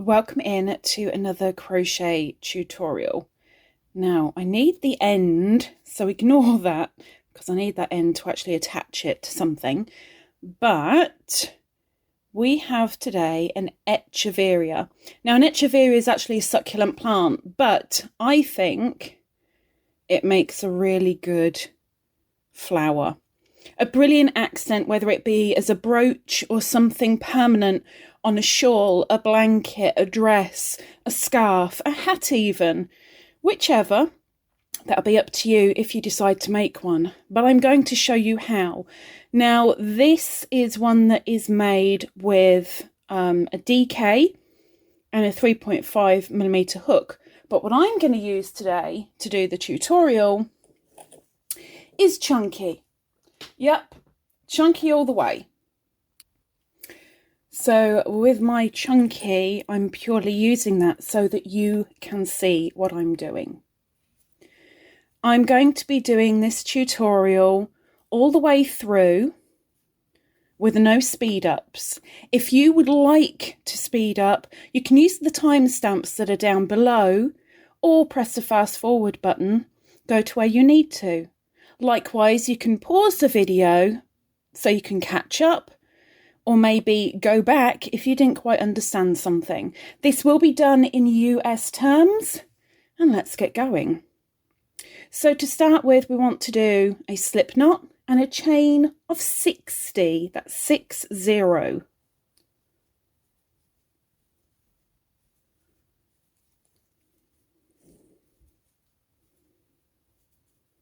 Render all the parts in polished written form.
welcome in to another crochet tutorial. Now I need the end, so ignore that because I need that end to actually attach it to something, but we have today an Echeveria. Now an Echeveria is actually a succulent plant, but I think it makes a really good flower. A brilliant accent, whether it be as a brooch or something permanent on a shawl, a blanket, a dress, a scarf, a hat even. Whichever, that'll be up to you if you decide to make one. But I'm going to show you how. Now, this is one that is made with a DK and a 3.5mm hook. But what I'm going to use today to do the tutorial is chunky. Yep, chunky all the way. So with my chunky, I'm purely using that so that you can see what I'm doing. I'm going to be doing this tutorial all the way through with no speed ups. If you would like to speed up, you can use the timestamps that are down below or press the fast forward button, go to where you need to. Likewise, you can pause the video so you can catch up, or maybe go back if you didn't quite understand something. This will be done in US terms, and let's get going. So to start with, we want to do a slip knot and a chain of 60. That's 60.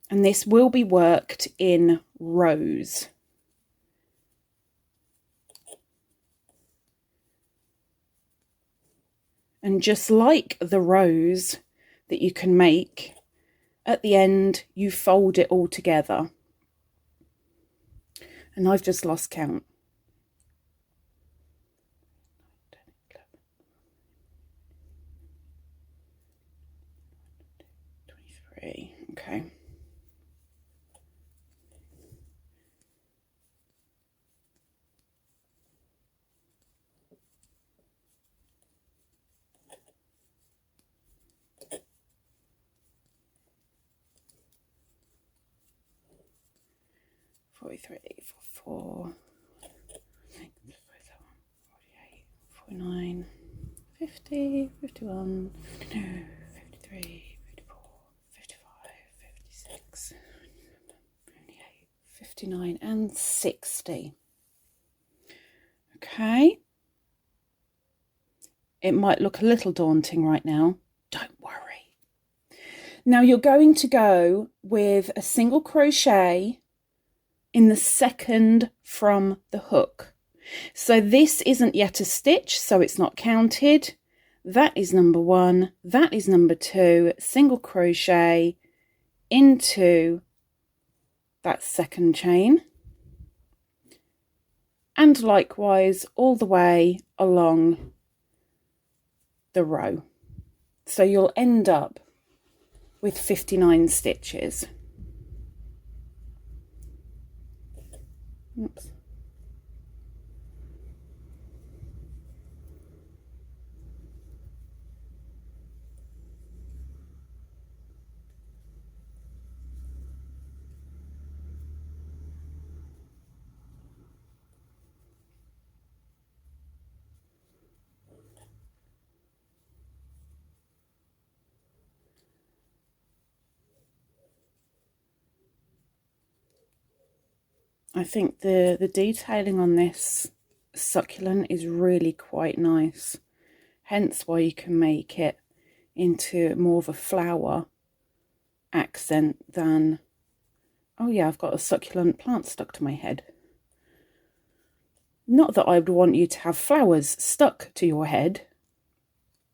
And this will be worked in rows. And just like the rows that you can make, at the end you fold it all together. And I've just lost count. 23, okay. Three, 4, 48, 49, 50, 51, 52, 53, 54, 55, 56, 58, 59 and 60. Okay. It might look a little daunting right now. Don't worry. Now you're going to go with a single crochet in the second from the hook. So this isn't yet a stitch, so it's not counted. That is number 1, that is number 2, single crochet into that second chain, and likewise all the way along the row. So you'll end up with 59 stitches. Oops. I think the detailing on this succulent is really quite nice, hence why you can make it into more of a flower accent than, oh yeah, I've got a succulent plant stuck to my head. Not that I would want you to have flowers stuck to your head,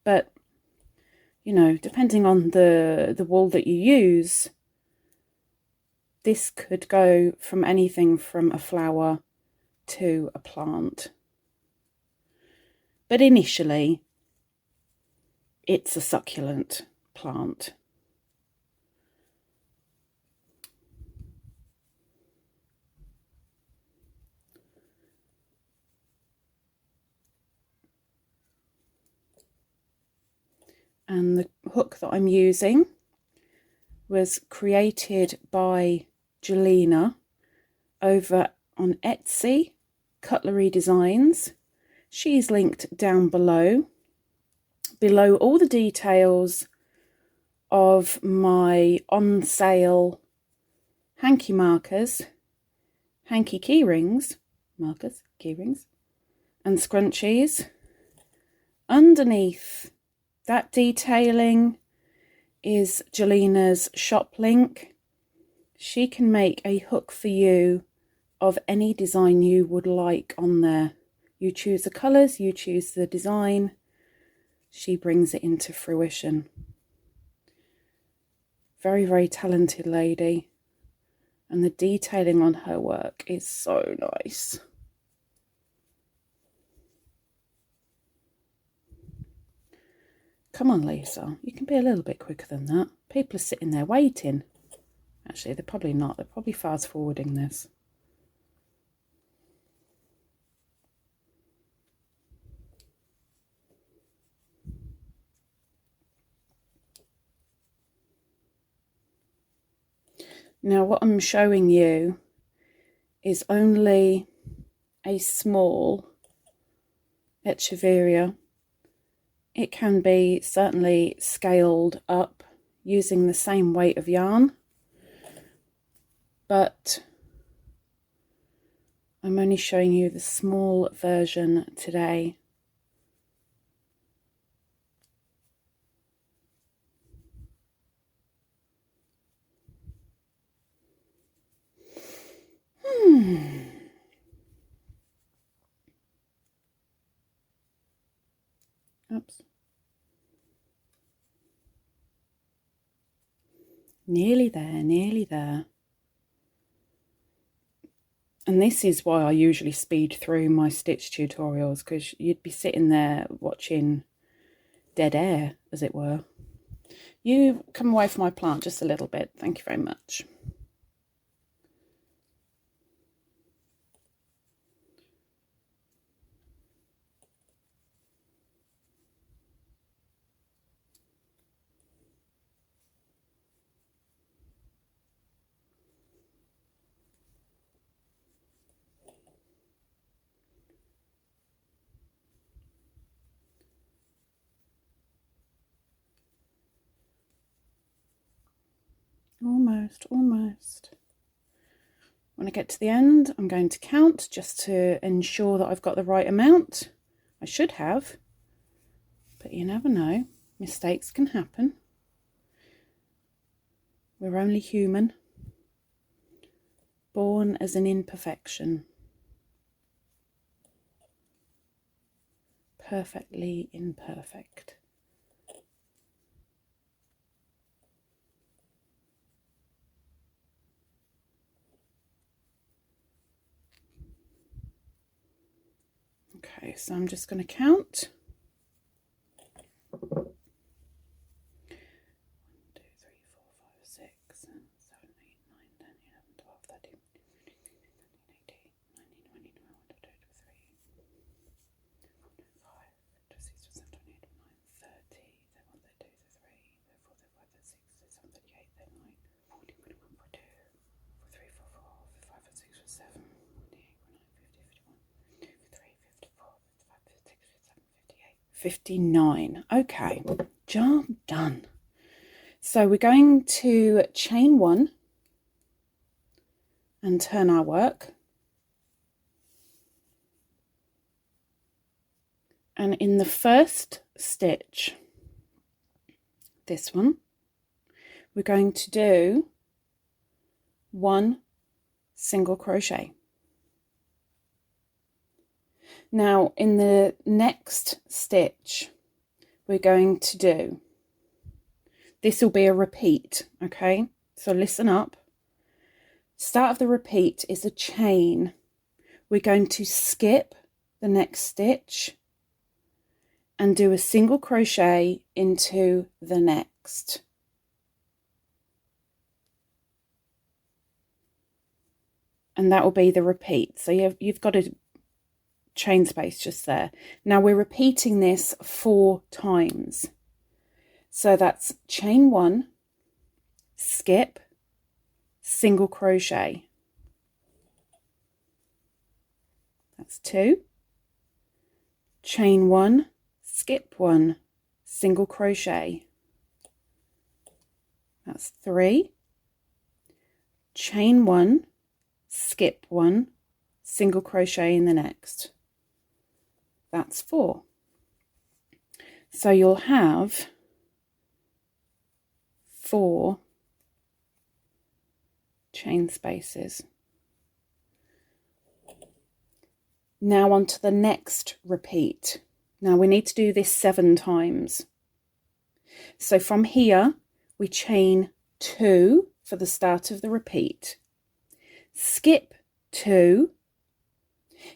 but you know, depending on the wool that you use, this could go from anything from a flower to a plant. But initially, it's a succulent plant. and the hook that I'm using was created by Jelena over on Etsy, Cutlery Designs. She's linked down below all the details of my on sale hanky markers, hanky keyrings, keyrings, and scrunchies. Underneath that detailing is Jelena's shop link. She can make a hook for you of any design you would like on there. You choose the colours, you choose the design. She brings it into fruition. Very, very talented lady. And the detailing on her work is so nice. Come on, Lisa. You can be a little bit quicker than that. People are sitting there waiting. Actually, they're probably not. They're probably fast forwarding this. Now, what I'm showing you is only a small Echeveria. It can be certainly scaled up using the same weight of yarn, but I'm only showing you the small version today. Oops. Nearly there, nearly there. And this is why I usually speed through my stitch tutorials, because you'd be sitting there watching dead air, as it were. You come away from my plant just a little bit. Thank you very much. Almost. When I get to the end, I'm going to count just to ensure that I've got the right amount. I should have, but you never know. Mistakes can happen. We're only human, born as an imperfection. Perfectly imperfect. Okay, so I'm just going to count. 1, 2, 3, 4, 5, 6, 7, 8, 9, 10, 11, 12, 13, 14, 15, 16, 17, 59. Okay, job done. So we're going to chain 1 and turn our work. And in the first stitch, this one, we're going to do 1 single crochet. Now in the next stitch, we're going to do, this will be a repeat, okay? So listen up. Start of the repeat is a chain. We're going to skip the next stitch and do a single crochet into the next. And that will be the repeat. So you've got a chain space just there. Now we're repeating this 4 times. So that's chain 1, skip, single crochet. That's 2, chain 1, skip 1, single crochet. That's 3, chain 1, skip 1, single crochet in the next. That's 4. So you'll have 4 chain spaces. Now on to the next repeat. Now we need to do this 7 times. So from here we chain 2 for the start of the repeat, skip 2,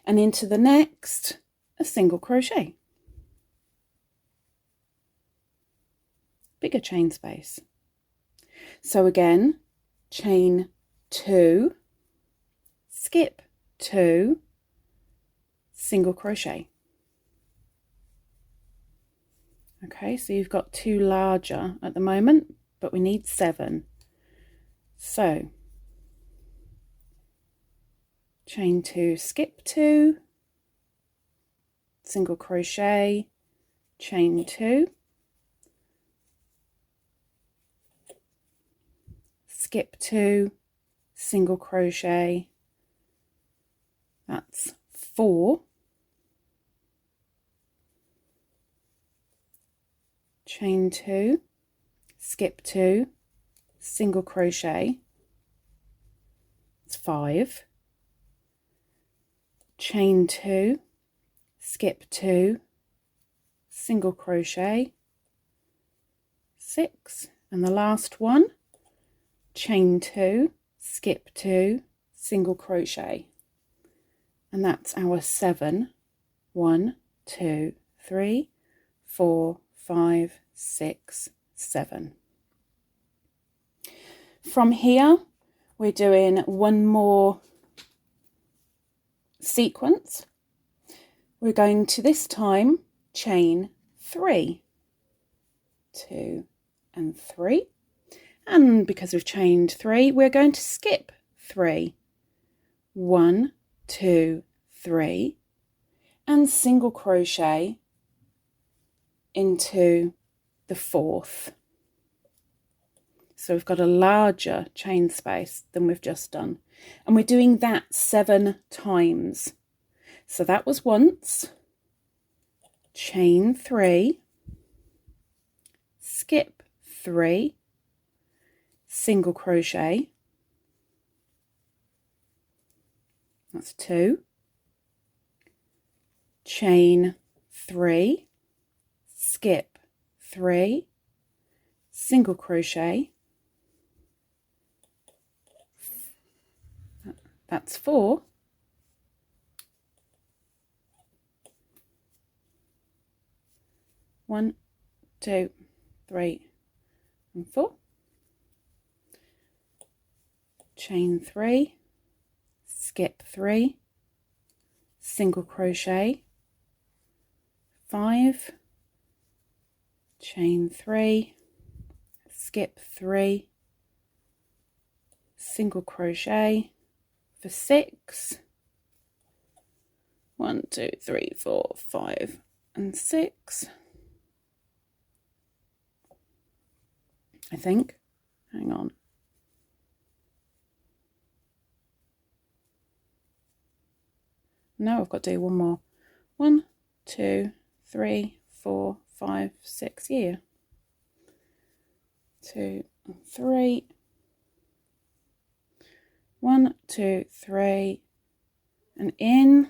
and into the next a single crochet. Bigger chain space. So again, chain 2, skip 2, single crochet. Okay, so you've got 2 larger at the moment, but we need 7. So chain 2, skip 2, single crochet, chain 2, skip 2, single crochet. That's 4, chain 2, skip 2, single crochet. It's 5, chain 2, skip 2, single crochet. 6, and the last one, chain 2, skip 2, single crochet. And that's our 7. 1, 2, 3, 4, 5, 6, 7. From here we're doing one more sequence. We're going to this time chain 3, 2 and 3, and because we've chained 3 we're going to skip 3, 1, 2, 3, and single crochet into the 4th. So we've got a larger chain space than we've just done, and we're doing that 7 times. So that was once, chain 3, skip 3, single crochet. That's 2, chain 3, skip 3, single crochet. That's 4, one, 2, 3 and 4, chain 3, skip 3, single crochet. 5, chain 3, skip 3, single crochet. For 6, 1, 2, 3, 4, 5 and 6, I think. Hang on. No, I've got to do one more. 1, 2, 3, 4, 5, 6. Yeah. 2 and 3. 1, 2, 3, and in,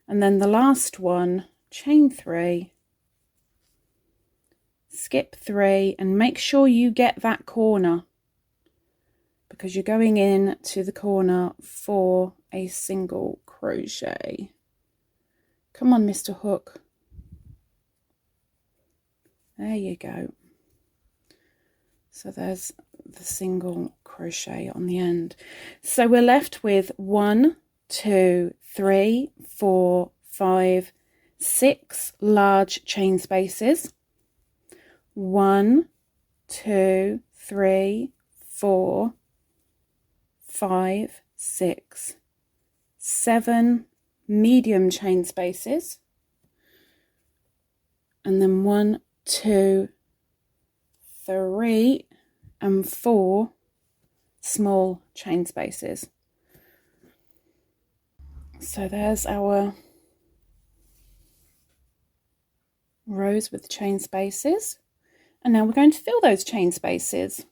and then the last one, chain 3, skip 3, and make sure you get that corner, because you're going in to the corner for a single crochet. Come on, Mr. Hook. There you go. So there's the single crochet on the end. So we're left with 1, 2, 3, 4, 5, 6 large chain spaces, 1, 2, 3, 4, 5, 6, 7 medium chain spaces, and then 1, 2, 3 and 4 small chain spaces. So there's our rows with chain spaces, and now we're going to fill those chain spaces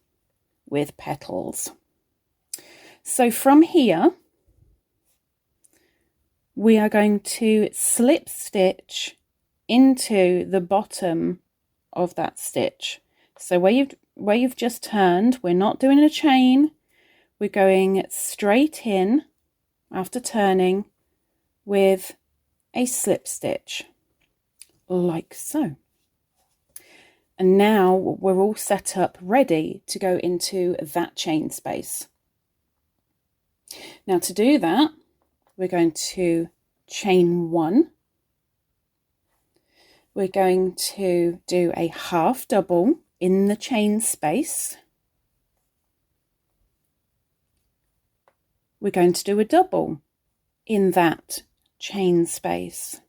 with petals. So from here we are going to slip stitch into the bottom of that stitch. So where you've just turned, we're not doing a chain, we're going straight in after turning with a slip stitch, like so. And now we're all set up ready to go into that chain space. Now to do that, we're going to chain 1. We're going to do a half double in the chain space. We're going to do a double in that chain space.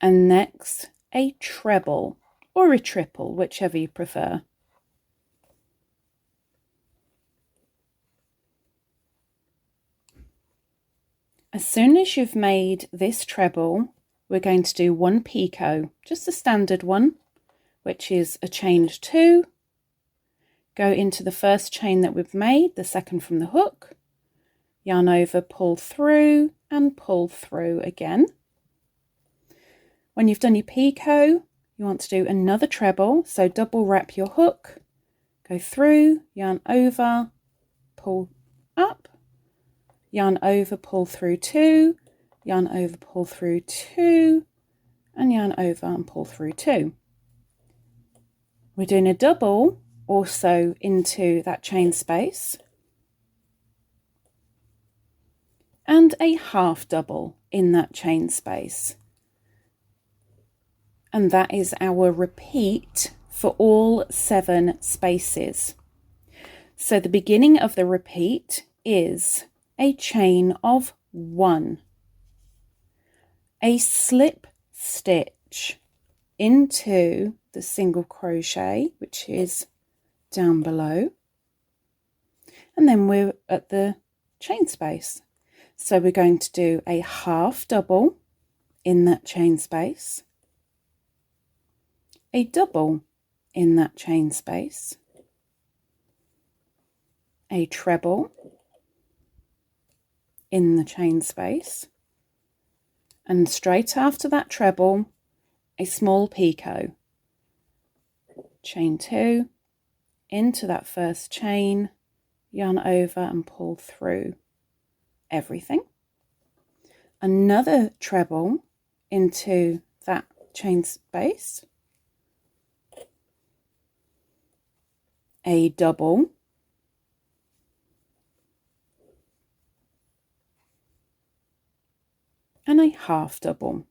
And next, a treble or a triple, whichever you prefer. As soon as you've made this treble, we're going to do 1 picot, just a standard one, which is a chain 2, go into the first chain that we've made, the second from the hook, yarn over, pull through and pull through again. When you've done your picot, you want to do another treble, so double wrap your hook, go through, yarn over, pull up, yarn over, pull through 2, yarn over, pull through 2, and yarn over and pull through 2. We're doing a double also into that chain space, and a half double in that chain space. And that is our repeat for all 7 spaces. So the beginning of the repeat is a chain of 1, a slip stitch into the single crochet, which is down below, and then we're at the chain space. So we're going to do a half double in that chain space, a double in that chain space, a treble in the chain space, and straight after that treble, a small picot. Chain 2 into that first chain, yarn over and pull through everything. Another treble into that chain space, a double, and a half double.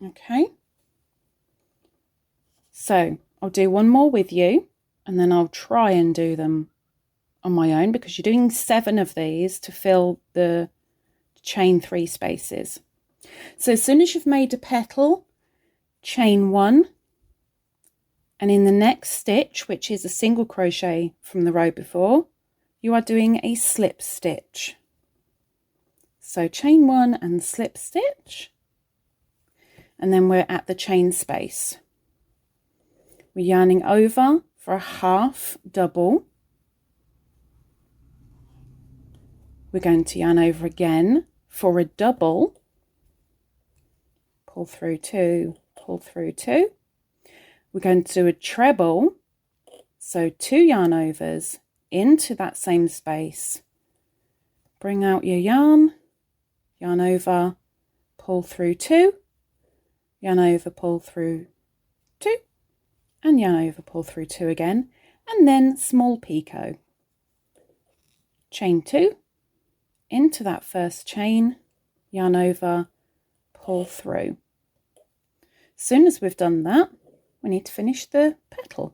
Okay, so I'll do one more with you and then I'll try and do them on my own, because you're doing 7 of these to fill the chain 3 spaces. So as soon as you've made a petal, chain 1, and in the next stitch, which is a single crochet from the row before, you are doing a slip stitch. So chain 1 and slip stitch, and then we're at the chain space. We're yarning over for a half double. We're going to yarn over again for a double, pull through 2, pull through 2. We're going to do a treble, so 2 yarn overs into that same space. Bring out your yarn, yarn over, pull through 2, yarn over, pull through 2, and yarn over, pull through 2 again, and then small picot. chain 2 into that first chain, yarn over, pull through. As soon as we've done that, we need to finish the petal.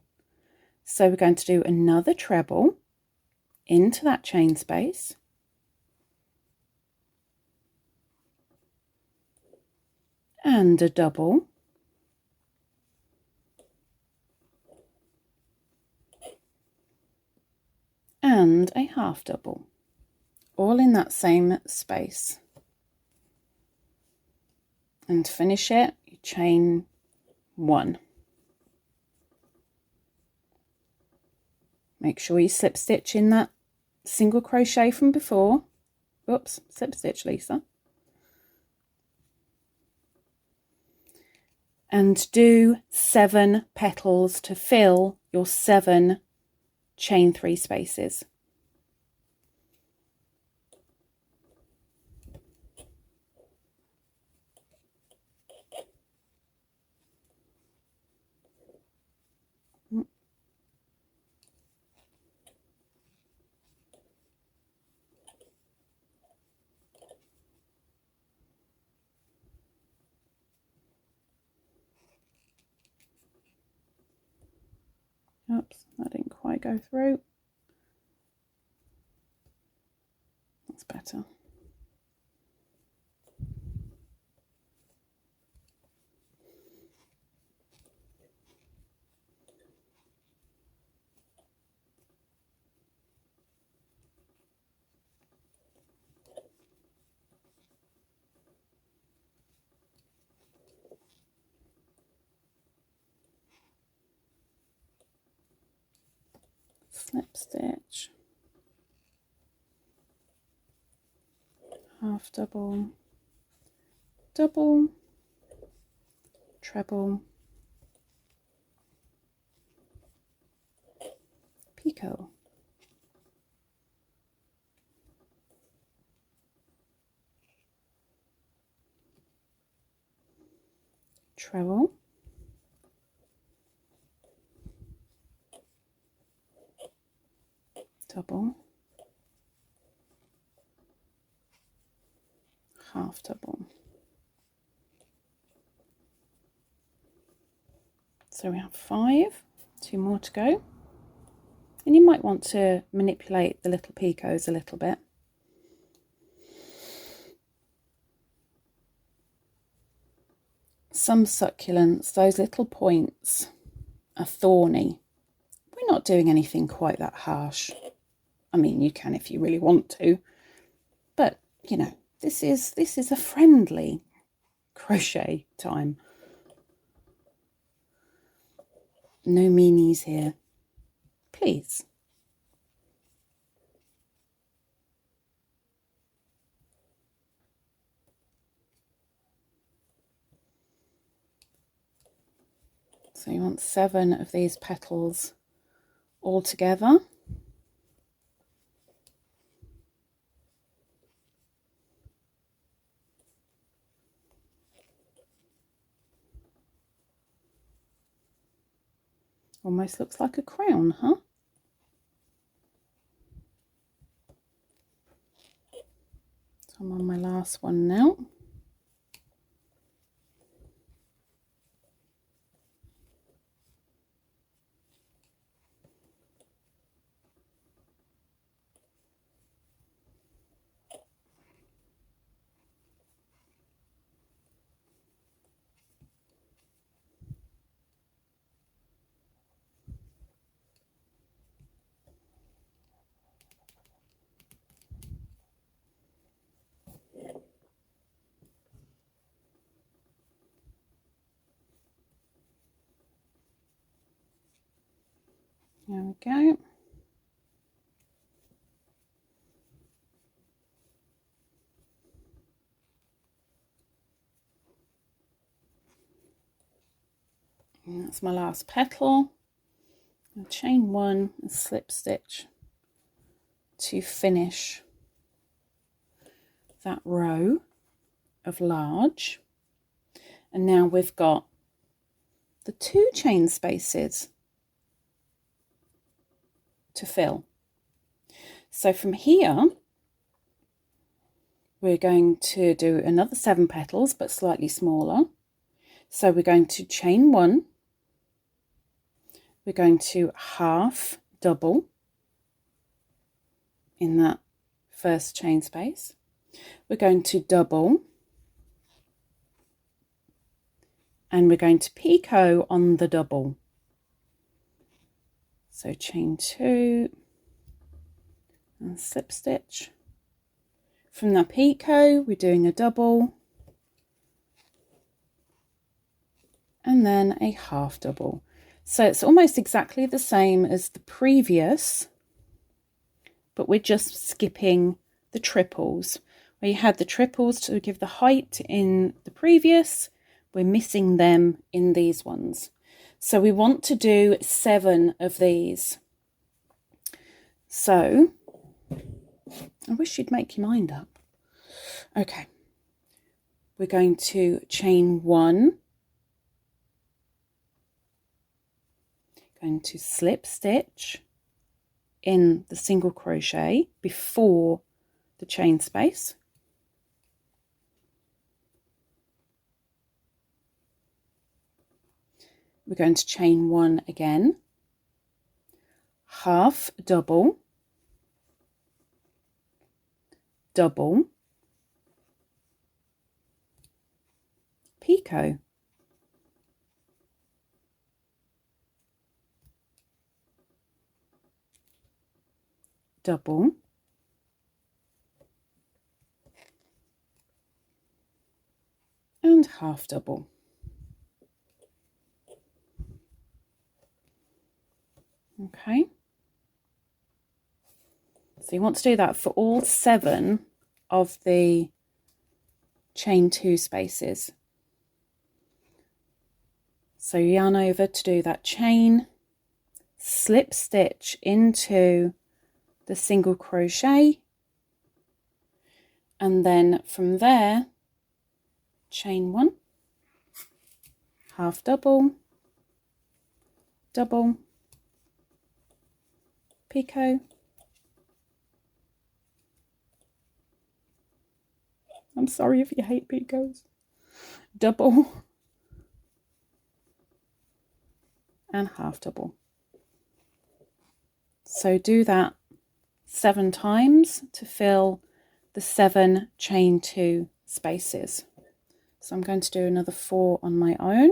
So we're going to do another treble into that chain space, and a double, and a half double, all in that same space. And to finish it, you chain 1. Make sure you slip stitch in that single crochet from before. Oops, slip stitch, Lisa. And do 7 petals to fill your 7 chain 3 spaces. Oops, that didn't quite go through. That's better. Slip stitch, half double, double, treble, picot, treble, double, half double. So we have 5, 2 more to go. And you might want to manipulate the little picots a little bit. Some succulents, those little points are thorny. We're not doing anything quite that harsh. I mean, you can if you really want to, but you know, this is a friendly crochet time. No meanies here, please. So you want 7 of these petals all together. Almost looks like a crown, huh? So I'm on my last one now. There we go. And that's my last petal. I'll chain 1 and slip stitch to finish that row of large. And now we've got the 2 chain spaces to fill. So from here, we're going to do another 7 petals, but slightly smaller. So we're going to chain 1, we're going to half double in that first chain space, we're going to double, and we're going to picot on the double. So chain 2 and slip stitch. From that picot, we're doing a double and then a half double. So it's almost exactly the same as the previous, but we're just skipping the triples. Where you had the triples to give the height in the previous, we're missing them in these ones. So we want to do 7 of these. So I wish you'd make your mind up. Okay, we're going to chain 1, going to slip stitch in the single crochet before the chain space, we're going to chain 1 again, half double, double, picot, double, and half double. Okay, so you want to do that for all 7 of the chain 2 spaces. So yarn over to do that chain, slip stitch into the single crochet, and then from there chain 1, half double, double, picot, I'm sorry if you hate picots, double, and half double. So do that 7 times to fill the 7 chain 2 spaces. So I'm going to do another 4 on my own.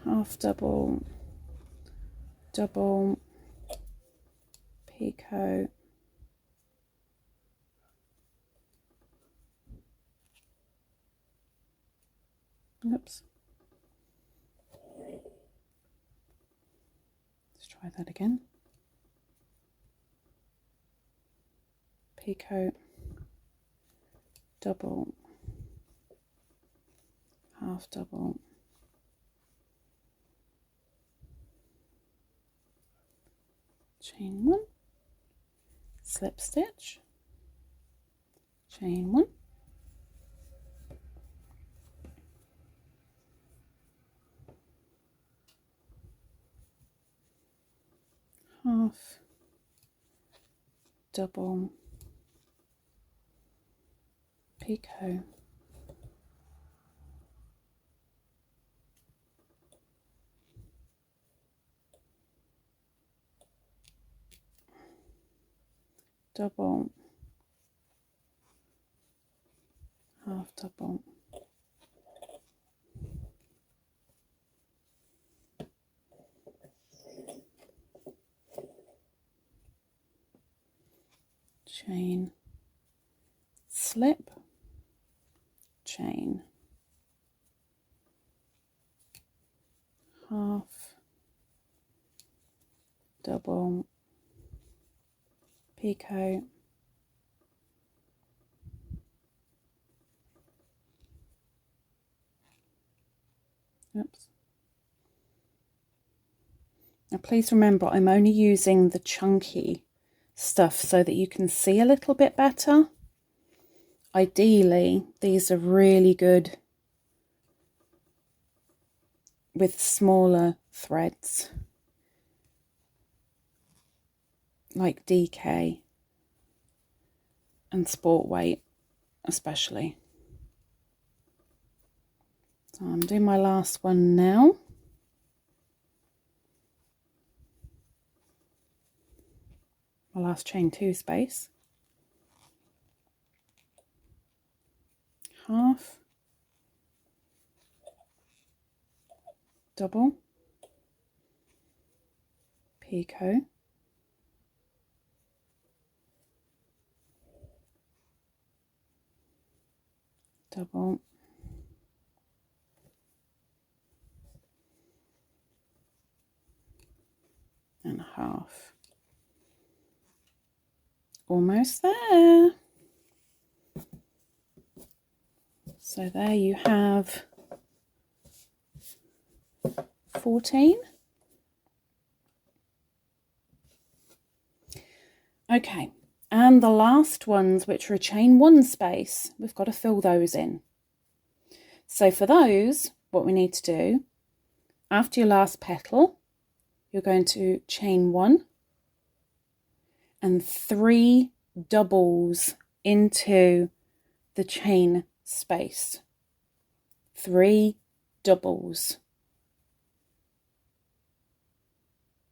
Half double, double, picot, oops, let's try that again, picot, double, half double, chain 1, slip stitch, chain 1, half double, picot, double, half double, chain, slip, chain, half, double, picot, oops. Now please remember I'm only using the chunky stuff so that you can see a little bit better. ideally these are really good with smaller threads like DK and sport weight especially. So I'm doing my last one now. My last chain 2 space. Half, double, picot, double, and half. Almost there. So there you have 14. Okay, and the last ones, which are a chain 1 space, we've got to fill those in. So for those, what we need to do, after your last petal, you're going to chain 1 and 3 doubles into the chain space. 3 doubles.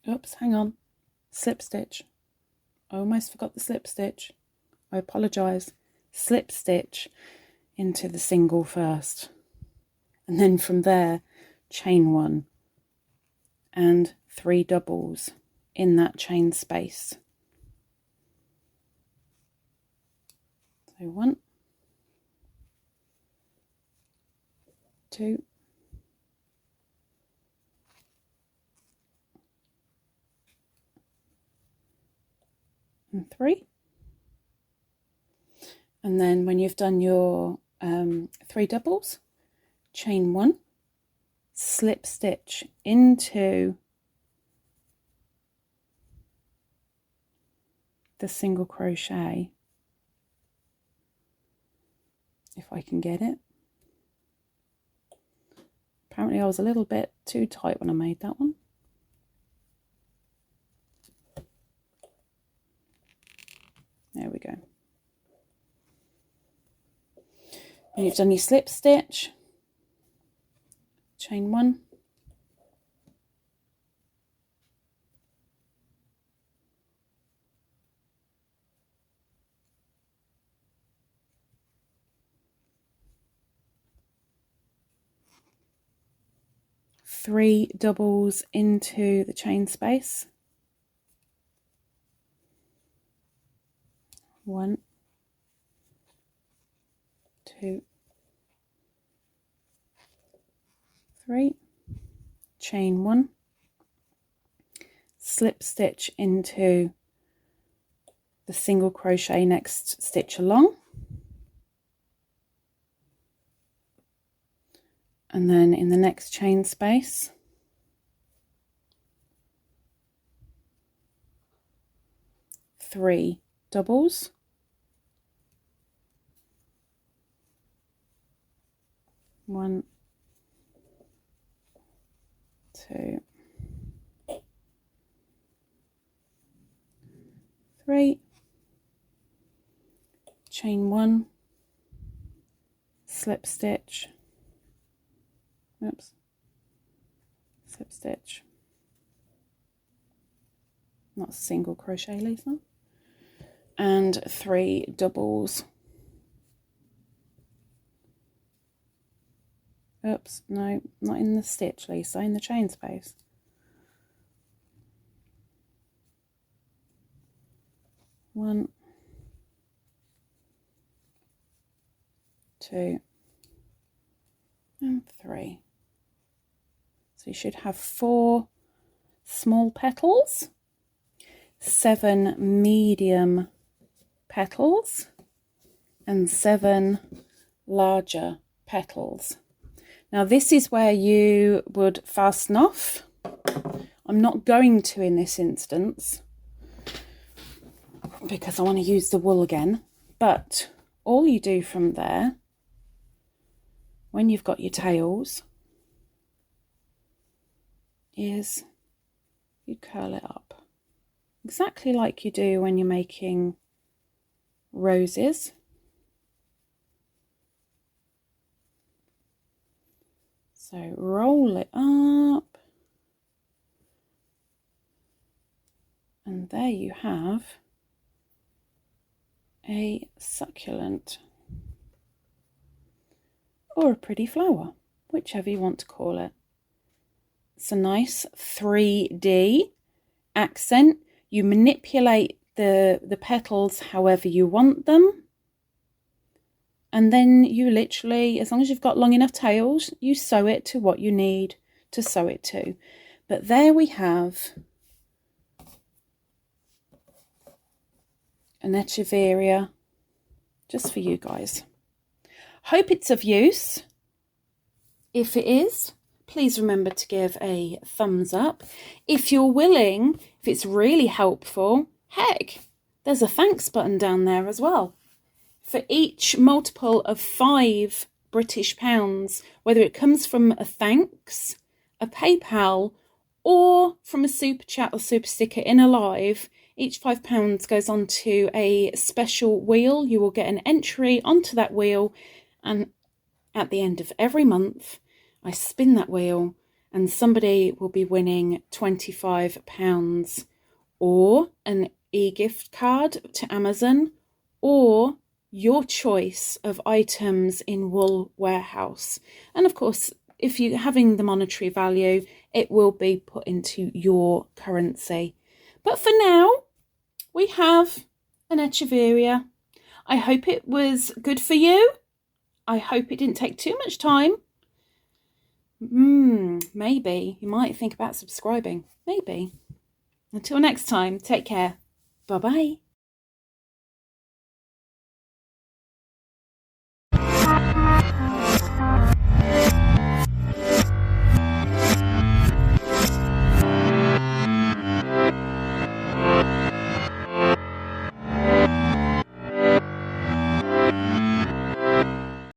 Oops, hang on. Slip stitch. I almost forgot the slip stitch. I apologise. Slip stitch into the single first. And then from there, chain 1 and 3 doubles in that chain space. So 1, 2, 3. And then when you've done your 3 doubles, chain 1, slip stitch into the single crochet, if I can get it. Apparently I was a little bit too tight when I made that one. There we go. And you've done your slip stitch, chain 1, three doubles into the chain space, 1, 2, 3, chain 1, slip stitch into the single crochet next stitch along, and then in the next chain space, three doubles, 1, 2, 3, chain 1, slip stitch, oops, slip stitch, not a single crochet, Lisa, and 3 doubles. Oops, no, not in the stitch, Lisa, in the chain space. One, 2, and 3. So you should have 4 small petals, 7 medium petals, and 7 larger petals. Now this is where you would fasten off. I'm not going to in this instance because I want to use the wool again, but all you do from there, when you've got your tails, is you curl it up. Exactly like you do when you're making roses. So roll it up. And there you have a succulent or a pretty flower, whichever you want to call it. It's a nice 3D accent. You manipulate the petals however you want them. And then you literally, as long as you've got long enough tails, you sew it to what you need to sew it to. But there we have an Echeveria just for you guys. Hope it's of use. If it is, please remember to give a thumbs up. If you're willing, if it's really helpful, heck, there's a thanks button down there as well. For each multiple of £5 British, whether it comes from a thanks, a PayPal, or from a super chat or super sticker in a live, each £5 goes onto a special wheel. You will get an entry onto that wheel, and at the end of every month, I spin that wheel and somebody will be winning £25 or an e-gift card to Amazon, or your choice of items in Wool Warehouse. And of course, if you're having the monetary value, it will be put into your currency. But for now, we have an Echeveria. I hope it was good for you. I hope it didn't take too much time. Maybe you might think about subscribing. Maybe. Until next time, take care. Bye-bye.